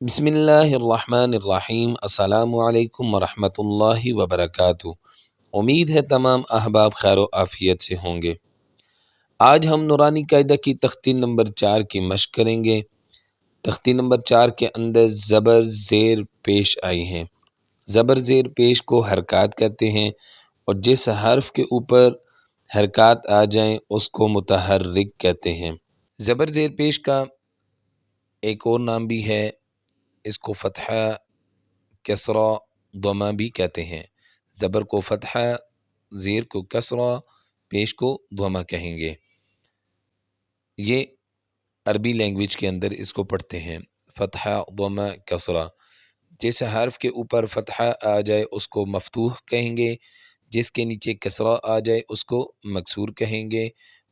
بسم اللہ الرحمن الرحیم۔ السلام علیکم ورحمۃ اللہ وبرکاتہ۔ امید ہے تمام احباب خیر و عافیت سے ہوں گے۔ آج ہم نورانی قاعدہ کی تختی نمبر 4 کی مشق کریں گے۔ تختی نمبر 4 کے اندر زبر زیر پیش آئی ہیں۔ زبر زیر پیش کو حرکات کہتے ہیں، اور جس حرف کے اوپر حرکات آ جائیں اس کو متحرک کہتے ہیں۔ زبر زیر پیش کا ایک اور نام بھی ہے، اس کو فتحہ، کسرہ، ضمہ بھی کہتے ہیں۔ زبر کو فتحہ، زیر کو کسرہ، پیش کو ضمہ کہیں گے۔ یہ عربی لینگویج کے اندر اس کو پڑھتے ہیں، فتحہ، ضمہ، کسرہ۔ جس حرف کے اوپر فتحہ آ جائے اس کو مفتوح کہیں گے، جس کے نیچے کسرہ آ جائے اس کو مکسور کہیں گے،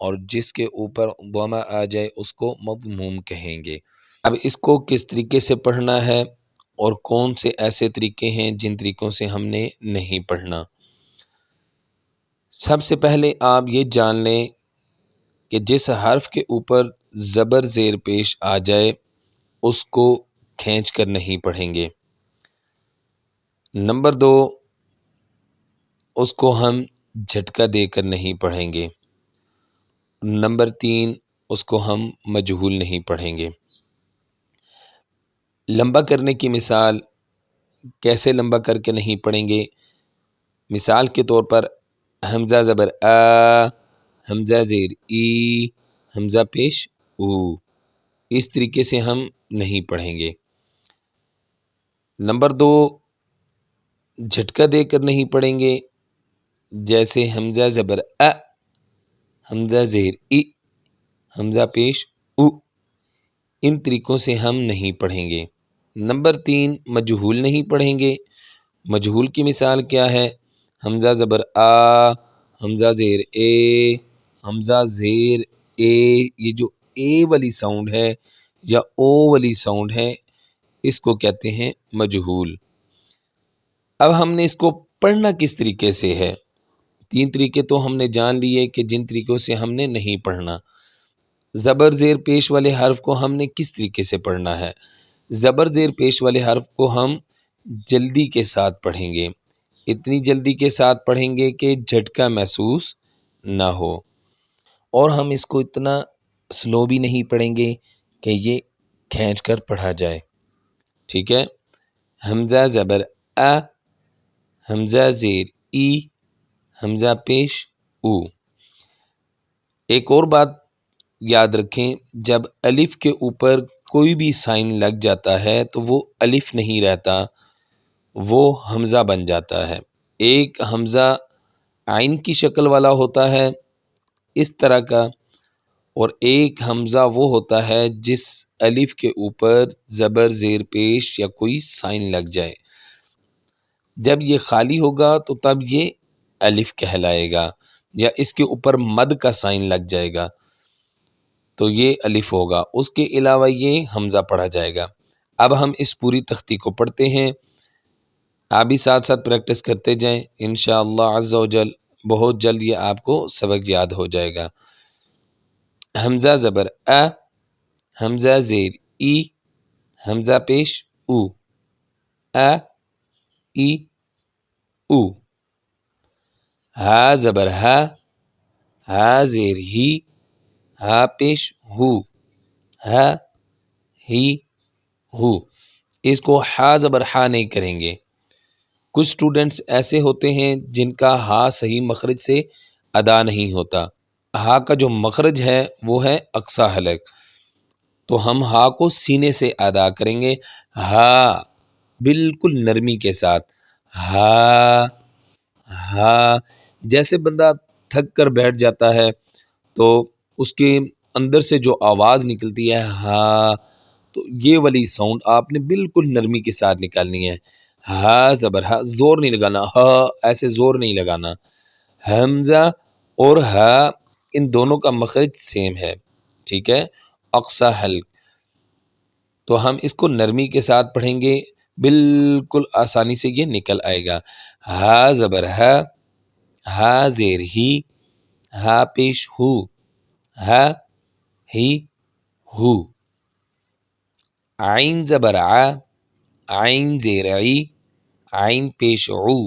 اور جس کے اوپر ضمہ آ جائے اس کو مضموم کہیں گے۔ اب اس کو کس طریقے سے پڑھنا ہے اور کون سے ایسے طریقے ہیں جن طریقوں سے ہم نے نہیں پڑھنا۔ سب سے پہلے آپ یہ جان لیں کہ جس حرف کے اوپر زبر زیر پیش آ جائے اس کو کھینچ کر نہیں پڑھیں گے۔ نمبر 2، اس کو ہم جھٹکا دے کر نہیں پڑھیں گے۔ نمبر 3، اس کو ہم مجہول نہیں پڑھیں گے۔ لمبا کرنے کی مثال، کیسے لمبا کر کے نہیں پڑھیں گے؟ مثال کے طور پر حمزہ زبر آ، حمزہ زیر ای، حمزہ پیش او، اس طریقے سے ہم نہیں پڑھیں گے۔ نمبر 2، جھٹکا دے کر نہیں پڑھیں گے، جیسے حمزہ زبر ا، حمزہ زیر ای، حمزہ پیش او، ان طریقوں سے ہم نہیں پڑھیں گے۔ نمبر 3، مجہول نہیں پڑھیں گے۔ مجہول کی مثال کیا ہے؟ حمزہ زبر آ، حمزہ زیر اے، حمزہ زیر اے، یہ جو اے والی ساؤنڈ ہے یا او والی ساؤنڈ ہے اس کو کہتے ہیں مجہول۔ اب ہم نے اس کو پڑھنا کس طریقے سے ہے؟ 3 طریقے تو ہم نے جان لیے کہ جن طریقوں سے ہم نے نہیں پڑھنا۔ زبر زیر پیش والے حرف کو ہم نے کس طریقے سے پڑھنا ہے؟ زبر زیر پیش والے حرف کو ہم جلدی کے ساتھ پڑھیں گے، اتنی جلدی کے ساتھ پڑھیں گے کہ جھٹکا محسوس نہ ہو، اور ہم اس کو اتنا سلو بھی نہیں پڑھیں گے کہ یہ کھینچ کر پڑھا جائے۔ ٹھیک ہے؟ حمزہ زبر ا، حمزہ زیر ای، حمزہ پیش او۔ ایک اور بات یاد رکھیں، جب الف کے اوپر کوئی بھی سائن لگ جاتا ہے تو وہ الف نہیں رہتا، وہ حمزہ بن جاتا ہے۔ ایک حمزہ عین کی شکل والا ہوتا ہے اس طرح کا، اور ایک حمزہ وہ ہوتا ہے جس الف کے اوپر زبر زیر پیش یا کوئی سائن لگ جائے۔ جب یہ خالی ہوگا تو تب یہ الف کہلائے گا، یا اس کے اوپر مد کا سائن لگ جائے گا تو یہ الف ہوگا، اس کے علاوہ یہ حمزہ پڑھا جائے گا۔ اب ہم اس پوری تختی کو پڑھتے ہیں، آپ بھی ساتھ ساتھ پریکٹس کرتے جائیں، انشاءاللہ عز و جل بہت جلد یہ آپ کو سبق یاد ہو جائے گا۔ حمزہ زبر ا، حمزہ زیر ای، حمزہ پیش او، ا ای او۔ ہا زبر ہا، ہا زیر ہی، ہا پیش ہو، ہا ہی ہو۔ اس کو ہا زبر ہا نہیں کریں گے۔ کچھ سٹوڈنٹس ایسے ہوتے ہیں جن کا ہا صحیح مخرج سے ادا نہیں ہوتا۔ ہا کا جو مخرج ہے وہ ہے اقصی حلق، تو ہم ہا کو سینے سے ادا کریں گے، ہا، بالکل نرمی کے ساتھ، ہا ہا۔ جیسے بندہ تھک کر بیٹھ جاتا ہے تو اس کے اندر سے جو آواز نکلتی ہے ہا، تو یہ والی ساؤنڈ آپ نے بالکل نرمی کے ساتھ نکالنی ہے۔ ہا زبر ہا، زور نہیں لگانا، ہا ایسے زور نہیں لگانا۔ حمزہ اور ہا ان دونوں کا مخرج سیم ہے، ٹھیک ہے، اقصی حلق، تو ہم اس کو نرمی کے ساتھ پڑھیں گے، بالکل آسانی سے یہ نکل آئے گا۔ ہا زبر ہا، ہا زیر ہی، ہا پیش ہو، ہا ہی ہو۔ عین زبر ع، عین زیر عی، عین پیش عو،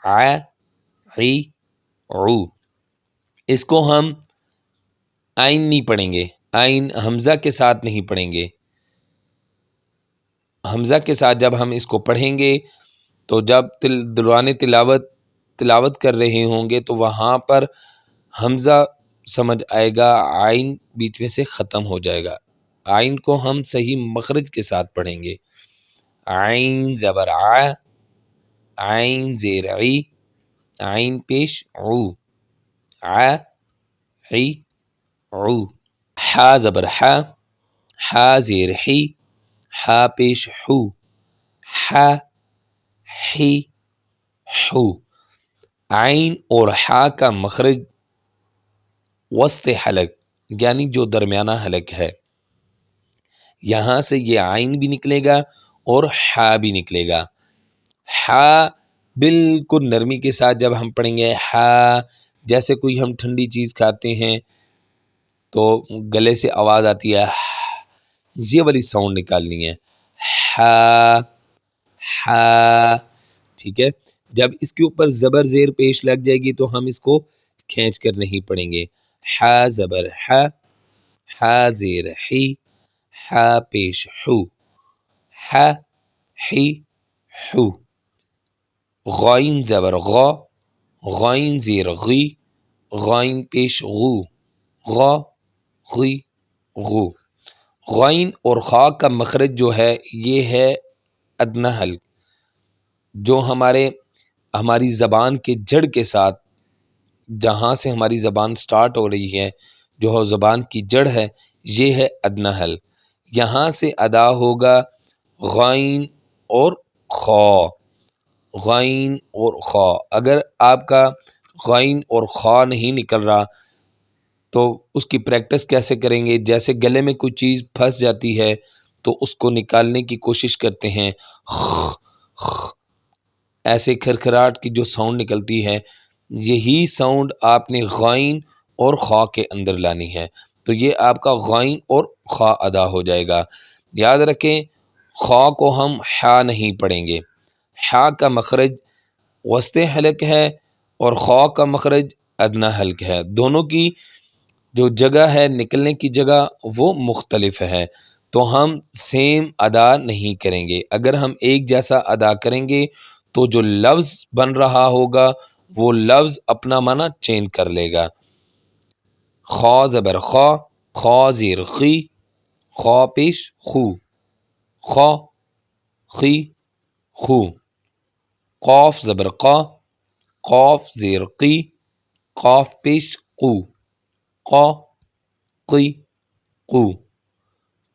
ع عی عو. اس کو ہم عین نہیں پڑھیں گے، عین حمزہ کے ساتھ نہیں پڑھیں گے. حمزہ کے ساتھ جب ہم اس کو پڑھیں گے تو جب دوران تلاوت کر رہے ہوں گے تو وہاں پر حمزہ سمجھ آئے گا، عین بیچ میں سے ختم ہو جائے گا. عین کو ہم صحیح مخرج کے ساتھ پڑھیں گے. عین زبر ع، عین زیر عی، عین پیش عو، ع عی عو. ح زبر ح، ح زیر حی، ح پیش حو، ح حی حو. عین اور ح کا مخرج وسط حلق یعنی جو درمیانہ حلق ہے، یہاں سے یہ عین بھی نکلے گا اور ح بھی نکلے گا. ح بالکل نرمی کے ساتھ جب ہم پڑھیں گے، ح جیسے کوئی ہم ٹھنڈی چیز کھاتے ہیں تو گلے سے آواز آتی ہے، یہ والی ساؤنڈ نکالنی ہے، ح ح. ٹھیک ہے، جب اس کے اوپر زبر زیر پیش لگ جائے گی تو ہم اس کو کھینچ کر نہیں پڑھیں گے. ح زبر ح، ح زیر حی، ح پیش حو، ح حی حو. غائن زبر غا، غائن زیر غی، غائن پیش غو، غا غی غو. غائن اور خا کا مخرج جو ہے یہ ہے ادنی حلق، جو ہماری زبان کے جڑ کے ساتھ، جہاں سے ہماری زبان سٹارٹ ہو رہی ہے، جو زبان کی جڑ ہے، یہ ہے ادنی حلق. یہاں سے ادا ہوگا غائن اور خا، غائن اور خا. اگر آپ کا غائن اور خا نہیں نکل رہا تو اس کی پریکٹس کیسے کریں گے؟ جیسے گلے میں کوئی چیز پھنس جاتی ہے تو اس کو نکالنے کی کوشش کرتے ہیں، ایسے کھرکھراہٹ کی جو ساؤنڈ نکلتی ہے، یہی ساؤنڈ آپ نے غائن اور خا کے اندر لانی ہے، تو یہ آپ کا غائن اور خا ادا ہو جائے گا. یاد رکھیں خا کو ہم ح نہیں پڑھیں گے، ح کا مخرج وسط حلق ہے اور خا کا مخرج ادنی حلق ہے. دونوں کی جو جگہ ہے نکلنے کی جگہ وہ مختلف ہے، تو ہم سیم ادا نہیں کریں گے. اگر ہم ایک جیسا ادا کریں گے تو جو لفظ بن رہا ہوگا وہ لفظ اپنا معنی چینج کر لے گا. خا زبر خا، خا زیر خی، خا پیش خو، خا خی خو. قاف زبر قا، قاف زیر قی، قاف پیش قو، قا قی قو.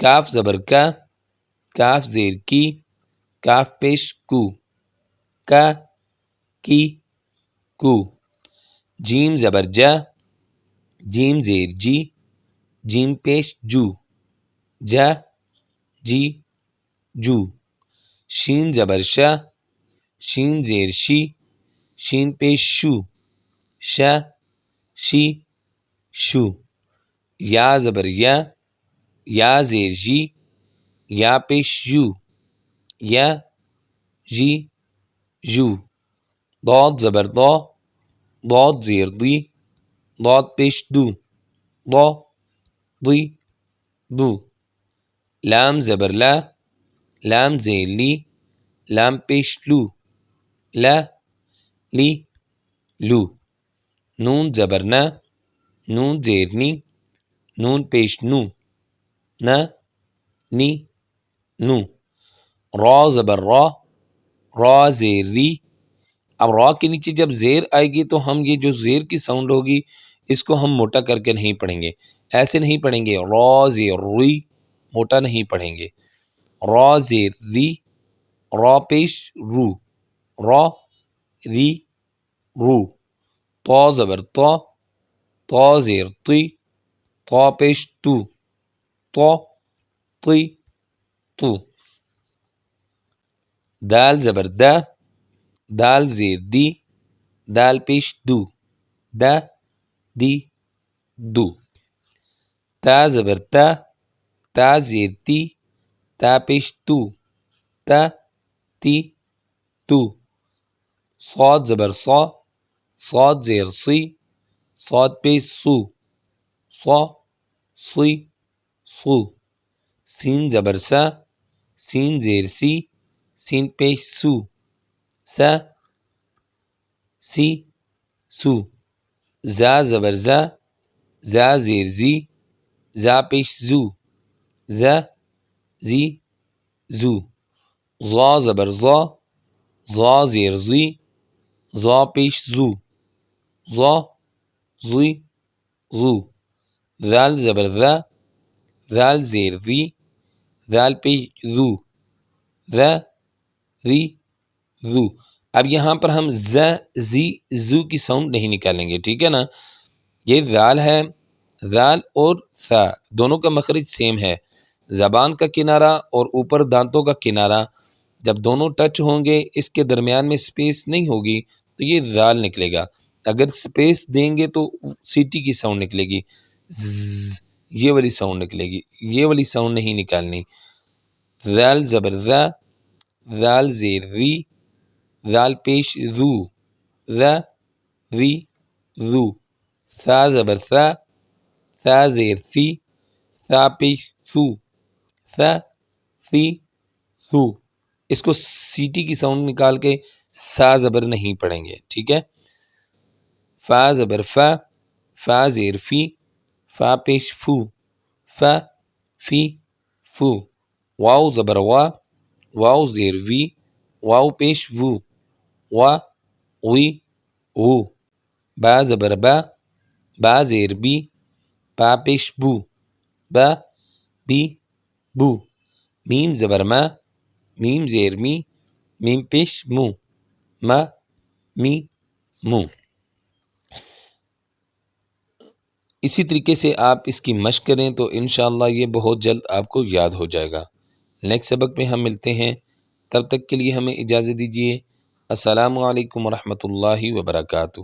کاف زبر کا، کاف زیر کی، کاف پیش کو، کا کی کو. جیم زبر جا، جیم زیر جی، جیم پیش جو، جا جی جو. شین زبر شا، شین زیر شی، شین پیش شو، شا شی شو. یا زبر یا، یا زیر جی، یا پیش یو، یا جی جو. ضاد زبر ضا، ضاد زیر دی، ضاد پیش دو، ضا دی دو. لام زبر لا، لام زیر لی، لام پیش لو، لا لی لو. نون زبر نا، نون زیر نی، نون پیش نو، نا نی نو. را زبر را، را زیر ری. اب را کے نیچے جب زیر آئے گی تو ہم یہ جو زیر کی ساؤنڈ ہوگی اس کو ہم موٹا کر کے نہیں پڑھیں گے، ایسے نہیں پڑھیں گے. را زیر ری موٹا نہیں پڑھیں گے، را زیر ری، را پیش رو، را ری رو. طا زبر طا، طا زیر طی، طا پیش تو، طا طی تو. دال زبر دا، دال زیر دی، دال پیش دو، دا دی دو. تا زبر تا، تا زیر تی، تا پیش تو، تا تی تو، صاد زبر صا، صاد زیر صی، صاد پیش سو، صا صی صو، سین زبر سا، سین زیر سی، سین پیش سو، سا سی سو، زا زبر زا، زا زیر زی، زا پیش زو، زا زی زو، ظا زبر ظا، ظا زیر زی، ظا پیش زو، ظا زی زو، ذال زبر ذا، ذال زیر ذی، ذال پیش ذو، ذا ذی ذو۔ اب یہاں پر ہم ز زی زو کی ساؤنڈ نہیں نکالیں گے، ٹھیک ہے نا؟ یہ ذال ہے، ذال اور سا دونوں کا مخرج سیم ہے، زبان کا کنارہ اور اوپر دانتوں کا کنارہ جب دونوں ٹچ ہوں گے، اس کے درمیان میں سپیس نہیں ہوگی تو یہ ذال نکلے گا، اگر سپیس دیں گے تو سیٹی کی ساؤنڈ نکلے گی، یہ والی ساؤنڈ نکلے گی، یہ والی ساؤنڈ نہیں نکالنی۔ ذال زبر ذا، ذال زیر ذی، ذال پیش ذو، ذا ذی ذو، ثا زبر ثا، ثا زیر ثی، ثا پیش ثو، ثا ثی ثو۔ اس کو سیٹی کی ساؤنڈ نکال کے سا زبر نہیں پڑھیں گے، ٹھیک ہے؟ فا زبر فا، فا زیر فی، فا پیش فو، فا فی فو، واو زبر وا، واو زیر وی، واو پیش وو، وا وی وو، با زبر با، با زیر بی، با پیش بو، با بی بو، میم زبر ما، میم زیر می، میم پیش مو، ما می مو۔ اسی طریقے سے آپ اس کی مشق کریں تو انشاءاللہ یہ بہت جلد آپ کو یاد ہو جائے گا۔ نیکسٹ سبق میں ہم ملتے ہیں، تب تک کے لیے ہمیں اجازت دیجیے۔ السلام علیکم ورحمۃ اللہ وبرکاتہ۔